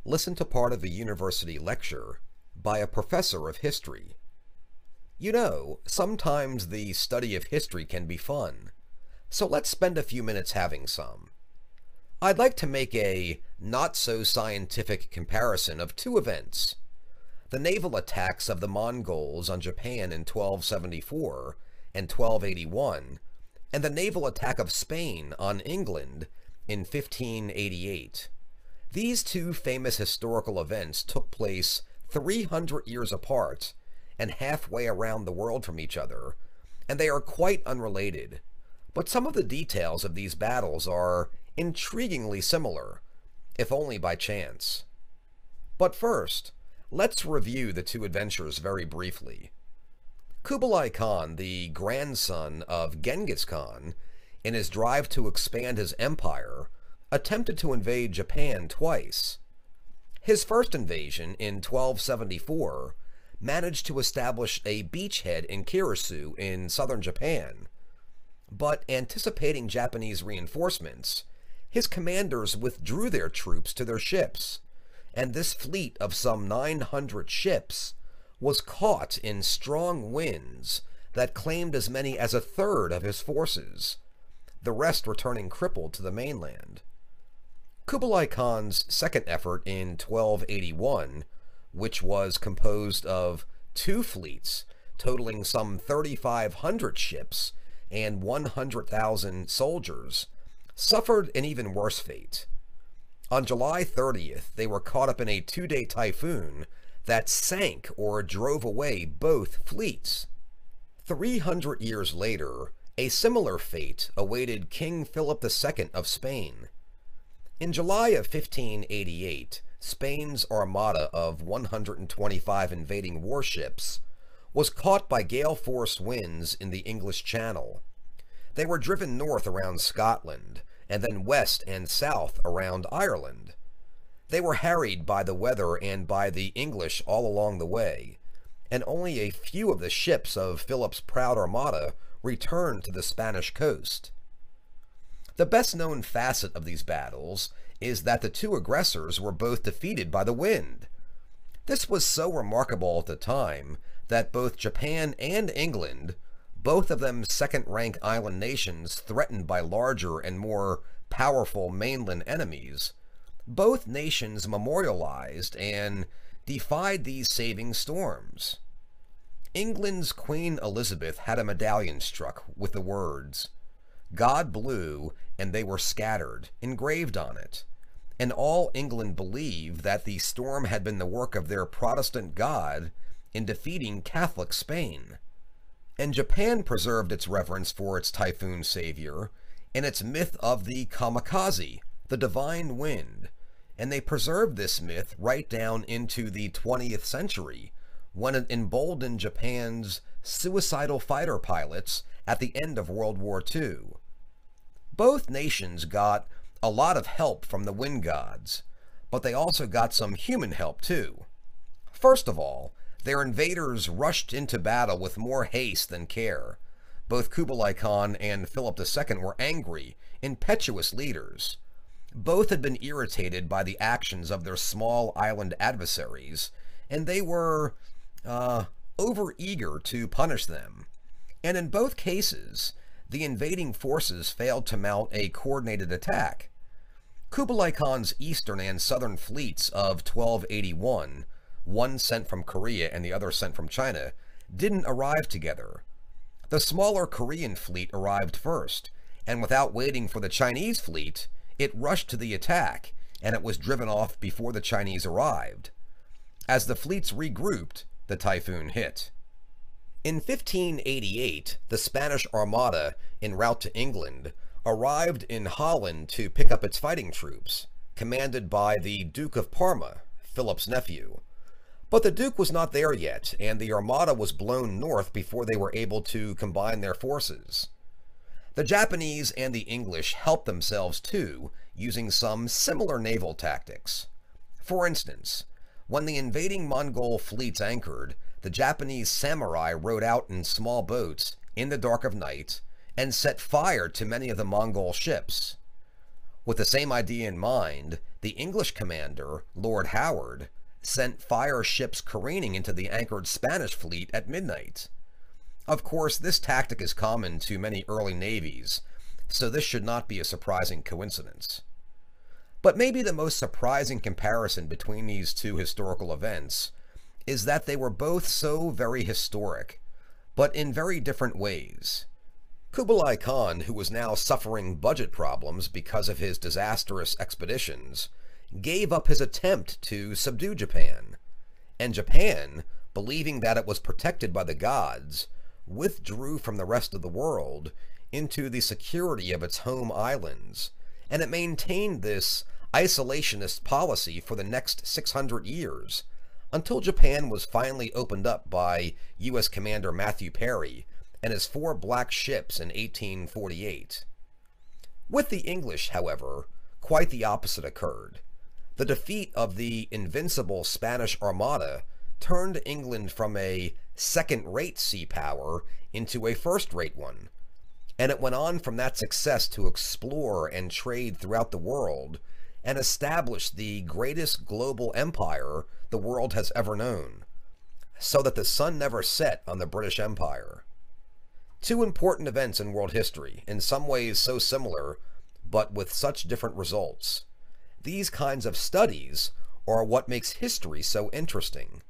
listen to part of a university lecture by a professor of history. You know, sometimes the study of history can be fun, so let's spend a few minutes having some. I'd like to make a not-so-scientific comparison of two events: the naval attacks of the Mongols on Japan in 1274 and 1281, and the naval attack of Spain on England in 1588. These two famous historical events took place 300 years apart and halfway around the world from each other, and they are quite unrelated. But some of the details of these battles are intriguingly similar, if only by chance. But first, let's review the two adventures very briefly. Kublai Khan, the grandson of Genghis Khan, in his drive to expand his empire, attempted to invade Japan twice. His first invasion in 1274 managed to establish a beachhead in Kirisu in southern Japan, but anticipating Japanese reinforcements, his commanders withdrew their troops to their ships, and this fleet of some 900 ships was caught in strong winds that claimed as many as a third of his forces, the rest returning crippled to the mainland. Kublai Khan's second effort in 1281, which was composed of two fleets totaling some 3,500 ships and 100,000 soldiers, suffered an even worse fate. On July 30th, they were caught up in a two-day typhoon that sank or drove away both fleets. 300 years later, a similar fate awaited King Philip II of Spain. In July of 1588, Spain's armada of 125 invading warships was caught by gale-force winds in the English Channel. They were driven north around Scotland, and then west and south around Ireland. They were harried by the weather and by the English all along the way, and only a few of the ships of Philip's proud armada returned to the Spanish coast. The best-known facet of these battles is that the two aggressors were both defeated by the wind. This was so remarkable at the time that both Japan and England, both of them second-rank island nations threatened by larger and more powerful mainland enemies, both nations memorialized and defied these saving storms. England's Queen Elizabeth had a medallion struck with the words, "God blew and they were scattered," engraved on it, and all England believed that the storm had been the work of their Protestant God in defeating Catholic Spain. And Japan preserved its reverence for its typhoon savior in its myth of the kamikaze, the divine wind, and they preserved this myth right down into the 20th century, when it emboldened Japan's suicidal fighter pilots at the end of World War II. Both nations got a lot of help from the wind gods, but they also got some human help too. First of all, their invaders rushed into battle with more haste than care. Both Kublai Khan and Philip II were angry, impetuous leaders. Both had been irritated by the actions of their small island adversaries, and they were over-eager to punish them. And in both cases, the invading forces failed to mount a coordinated attack. Kublai Khan's eastern and southern fleets of 1281, one sent from Korea and the other sent from China, didn't arrive together. The smaller Korean fleet arrived first, and without waiting for the Chinese fleet, it rushed to the attack, and it was driven off before the Chinese arrived. As the fleets regrouped, the typhoon hit. In 1588, the Spanish Armada, en route to England, arrived in Holland to pick up its fighting troops, commanded by the Duke of Parma, Philip's nephew. But the Duke was not there yet, and the Armada was blown north before they were able to combine their forces. The Japanese and the English helped themselves too, using some similar naval tactics. For instance, when the invading Mongol fleets anchored, the Japanese samurai rowed out in small boats in the dark of night and set fire to many of the Mongol ships. With the same idea in mind, the English commander, Lord Howard, sent fire ships careening into the anchored Spanish fleet at midnight. Of course, this tactic is common to many early navies, so this should not be a surprising coincidence. But maybe the most surprising comparison between these two historical events is that they were both so very historic, but in very different ways. Kublai Khan, who was now suffering budget problems because of his disastrous expeditions, gave up his attempt to subdue Japan, and Japan, believing that it was protected by the gods, withdrew from the rest of the world into the security of its home islands, and it maintained this isolationist policy for the next 600 years, until Japan was finally opened up by U.S. Commander Matthew Perry and his 4 black ships in 1848. With the English, however, quite the opposite occurred. The defeat of the invincible Spanish Armada turned England from a second-rate sea power into a first-rate one, and it went on from that success to explore and trade throughout the world and establish the greatest global empire the world has ever known, so that the sun never set on the British Empire. 2 important events in world history, in some ways so similar, but with such different results. These kinds of studies are what makes history so interesting.